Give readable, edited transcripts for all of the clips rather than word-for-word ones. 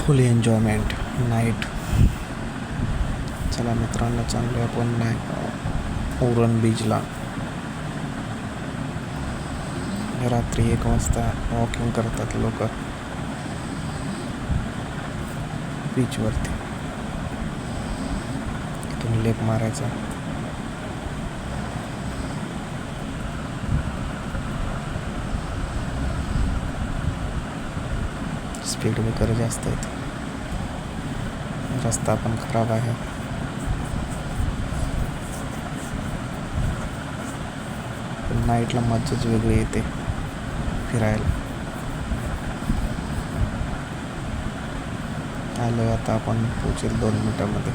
फुल enjoyment night. चला मित्रांनो, चांगलं आपण नाही उरण बीचला रात्री 1 वाजता वॉकिंग करतात लोक बीचवरती. इथून लेप मारायचा. स्पीड ब्रेकर जास्त आहेत. रस्ता पण खराब आहे. पण नाईटला मजाच वेगळी येते फिरायला. आलो आता आपण, पोचेल 2 मिनिटामध्ये.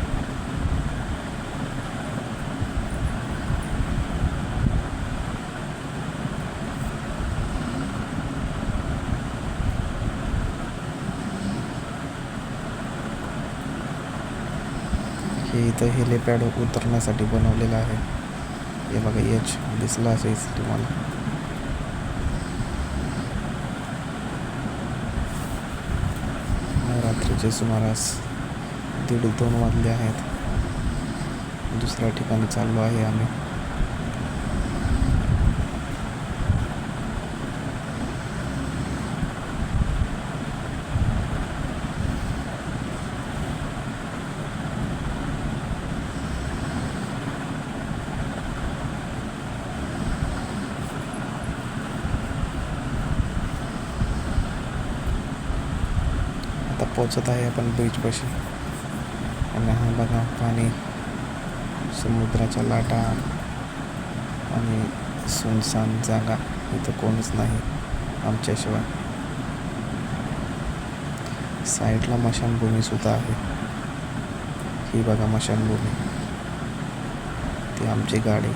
हे इथं हेलिपॅड उतरण्यासाठी बनवलेलं आहे. हे बघा, एच दिसला असेल तुम्हाला. रात्रीचे सुमारास 1:30-2 वाजले आहेत. दुसऱ्या ठिकाणी चाललो आहे आम्ही. पोचत आहे आपण बीचपाशी. आणि हा बघा पाणी, समुद्राच्या लाटा आणि सुनसान जागा. इथं कोणीच नाही आमच्याशिवाय. साईडला मशानभूमी सुद्धा आहे. ही बघा मशानभूमी, ती आमची गाडी.